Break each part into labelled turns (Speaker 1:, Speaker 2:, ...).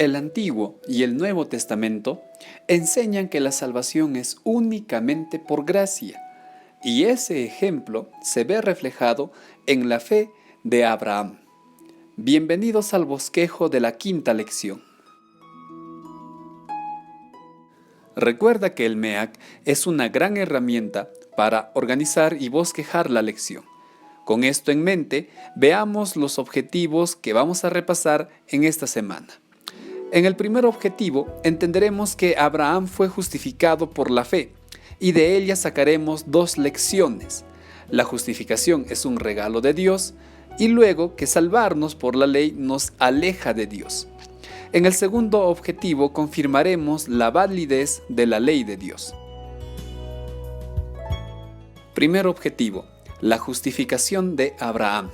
Speaker 1: El Antiguo y el Nuevo Testamento enseñan que la salvación es únicamente por gracia, y ese ejemplo se ve reflejado en la fe de Abraham. Bienvenidos al bosquejo de la quinta lección. Recuerda que el MEAC es una gran herramienta para organizar y bosquejar la lección. Con esto en mente, veamos los objetivos que vamos a repasar en esta semana. En el primer objetivo, entenderemos que Abraham fue justificado por la fe, y de ella sacaremos dos lecciones. La justificación es un regalo de Dios, y luego que salvarnos por la ley nos aleja de Dios. En el segundo objetivo confirmaremos la validez de la ley de Dios. Primer objetivo, la justificación de Abraham.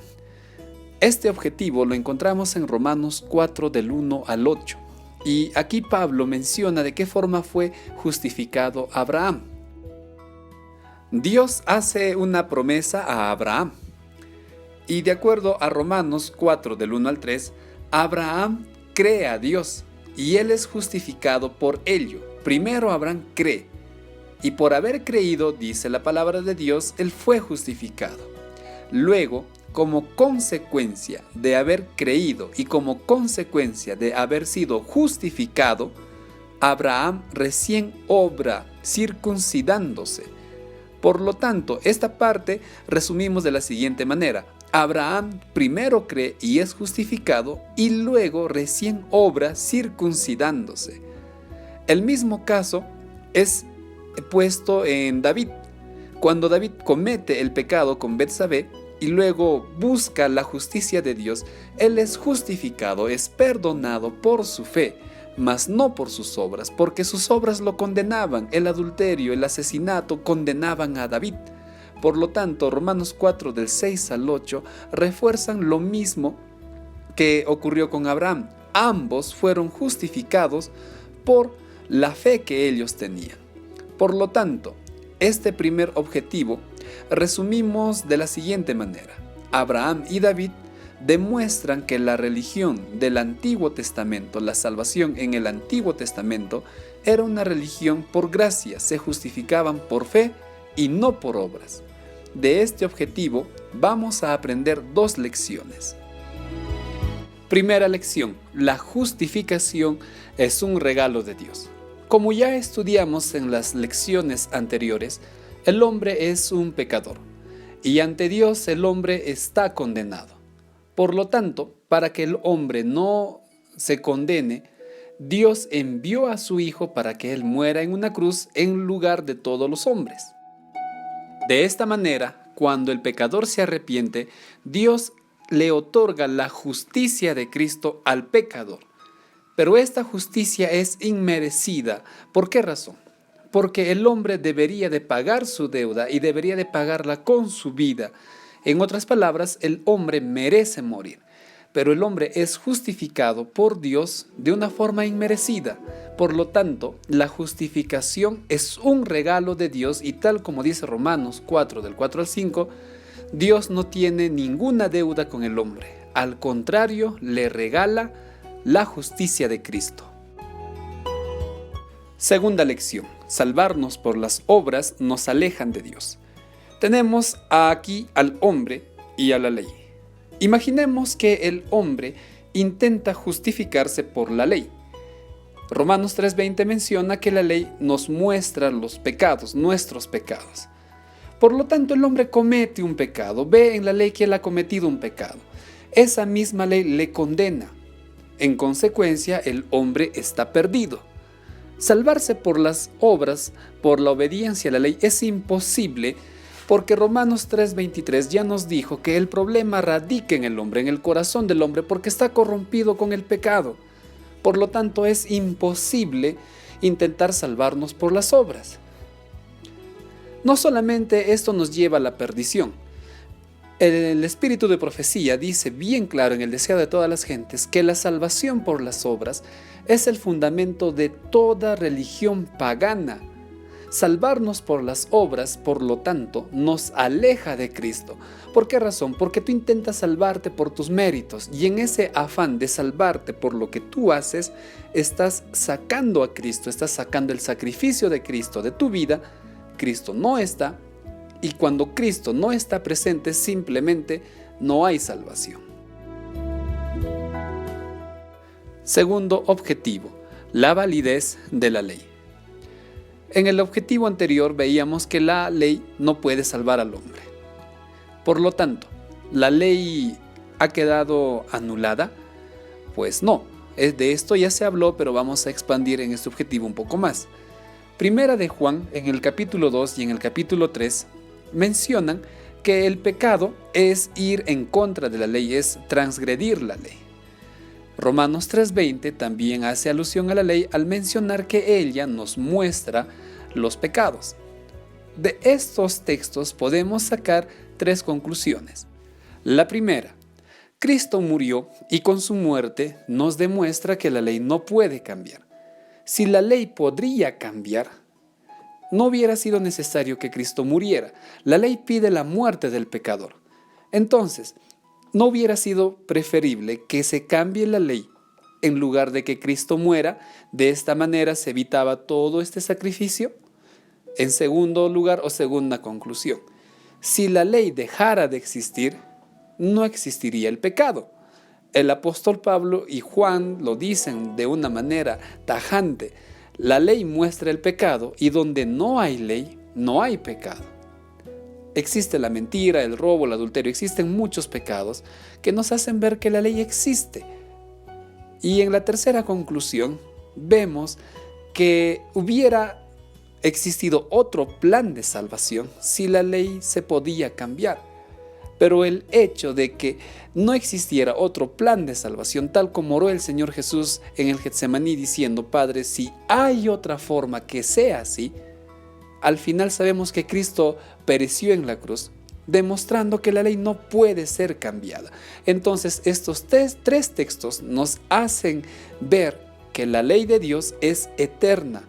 Speaker 1: Este objetivo lo encontramos en Romanos 4 del 1 al 8. Y aquí Pablo menciona de qué forma fue justificado Abraham. Dios hace una promesa a Abraham. Y de acuerdo a Romanos 4 del 1 al 3, Abraham cree a Dios y él es justificado por ello. Primero Abraham cree y por haber creído, dice la palabra de Dios, él fue justificado. Luego, como consecuencia de haber creído y como consecuencia de haber sido justificado, Abraham recién obra circuncidándose. Por lo tanto, esta parte resumimos de la siguiente manera. Abraham primero cree y es justificado y luego recién obra circuncidándose. El mismo caso es puesto en David. Cuando David comete el pecado con Betsabé y luego busca la justicia de Dios, él es justificado, es perdonado por su fe, mas no por sus obras, porque sus obras lo condenaban. El adulterio, el asesinato condenaban a David. Por lo tanto, Romanos 4 del 6 al 8 refuerzan lo mismo que ocurrió con Abraham. Ambos fueron justificados por la fe que ellos tenían. Por lo tanto, este primer objetivo resumimos de la siguiente manera. Abraham y David demuestran que la religión del Antiguo Testamento, la salvación en el Antiguo Testamento, era una religión por gracia, se justificaban por fe y no por obras. De este objetivo vamos a aprender dos lecciones. Primera lección, la justificación es un regalo de Dios. Como ya estudiamos en las lecciones anteriores, el hombre es un pecador y ante Dios el hombre está condenado. Por lo tanto, para que el hombre no se condene, Dios envió a su Hijo para que Él muera en una cruz en lugar de todos los hombres. De esta manera, cuando el pecador se arrepiente, Dios le otorga la justicia de Cristo al pecador. Pero esta justicia es inmerecida. ¿Por qué razón? Porque el hombre debería de pagar su deuda y debería de pagarla con su vida. En otras palabras, el hombre merece morir. Pero el hombre es justificado por Dios de una forma inmerecida. Por lo tanto, la justificación es un regalo de Dios y tal como dice Romanos 4 del 4 al 5, Dios no tiene ninguna deuda con el hombre. Al contrario, le regala la justicia de Cristo. Segunda lección. Salvarnos por las obras nos alejan de Dios. Tenemos aquí al hombre y a la ley. Imaginemos que el hombre intenta justificarse por la ley. Romanos 3:20 menciona que la ley nos muestra los pecados, nuestros pecados. Por lo tanto, el hombre comete un pecado, ve en la ley que él ha cometido un pecado. Esa misma ley le condena. En consecuencia, el hombre está perdido. Salvarse por las obras, por la obediencia a la ley, es imposible porque Romanos 3:23 ya nos dijo que el problema radica en el hombre, en el corazón del hombre, porque está corrompido con el pecado. Por lo tanto, es imposible intentar salvarnos por las obras. No solamente esto nos lleva a la perdición. El espíritu de profecía dice bien claro en el deseo de todas las gentes que la salvación por las obras es el fundamento de toda religión pagana. Salvarnos por las obras, por lo tanto, nos aleja de Cristo. ¿Por qué razón? Porque tú intentas salvarte por tus méritos y en ese afán de salvarte por lo que tú haces, estás sacando a Cristo, estás sacando el sacrificio de Cristo de tu vida. Cristo no está, y cuando Cristo no está presente, simplemente no hay salvación. Segundo objetivo, la validez de la ley. En el objetivo anterior veíamos que la ley no puede salvar al hombre. Por lo tanto, ¿la ley ha quedado anulada? Pues no, de esto ya se habló, pero vamos a expandir en este objetivo un poco más. Primera de Juan, en el capítulo 2 y en el capítulo 3, mencionan que el pecado es ir en contra de la ley, es transgredir la ley. Romanos 3:20 también hace alusión a la ley al mencionar que ella nos muestra los pecados. De estos textos podemos sacar 3 conclusiones. La primera, Cristo murió y con su muerte nos demuestra que la ley no puede cambiar. Si la ley podría cambiar, no hubiera sido necesario que Cristo muriera. La ley pide la muerte del pecador. Entonces, ¿no hubiera sido preferible que se cambie la ley en lugar de que Cristo muera? De esta manera se evitaba todo este sacrificio. En segundo lugar, o segunda conclusión, si la ley dejara de existir, no existiría el pecado. El apóstol Pablo y Juan lo dicen de una manera tajante. La ley muestra el pecado y donde no hay ley, no hay pecado. Existe la mentira, el robo, el adulterio, existen muchos pecados que nos hacen ver que la ley existe. Y en la tercera conclusión vemos que hubiera existido otro plan de salvación si la ley se podía cambiar. Pero el hecho de que no existiera otro plan de salvación, tal como oró el Señor Jesús en el Getsemaní diciendo: Padre, si hay otra forma que sea así, al final sabemos que Cristo pereció en la cruz, demostrando que la ley no puede ser cambiada. Entonces, estos tres textos nos hacen ver que la ley de Dios es eterna,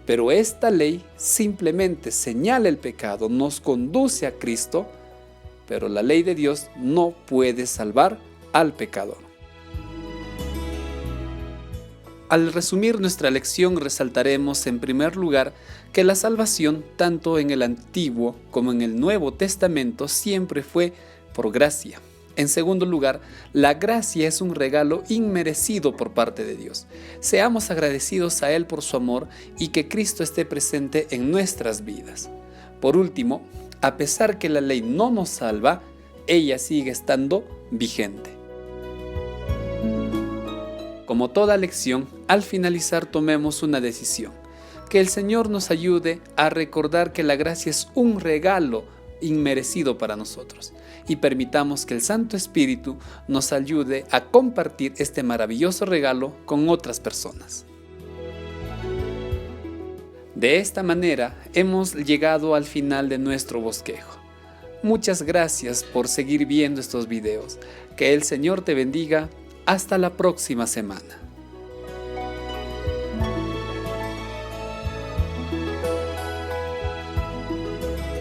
Speaker 1: pero esta ley simplemente señala el pecado, nos conduce a Cristo, pero la ley de Dios no puede salvar al pecador. Al resumir nuestra lección, resaltaremos en primer lugar que la salvación, tanto en el Antiguo como en el Nuevo Testamento, siempre fue por gracia. En segundo lugar, la gracia es un regalo inmerecido por parte de Dios. Seamos agradecidos a Él por su amor y que Cristo esté presente en nuestras vidas. Por último, a pesar que la ley no nos salva, ella sigue estando vigente. Como toda lección, al finalizar tomemos una decisión. Que el Señor nos ayude a recordar que la gracia es un regalo inmerecido para nosotros y permitamos que el Santo Espíritu nos ayude a compartir este maravilloso regalo con otras personas. De esta manera hemos llegado al final de nuestro bosquejo. Muchas gracias por seguir viendo estos videos. Que el Señor te bendiga. Hasta la próxima semana.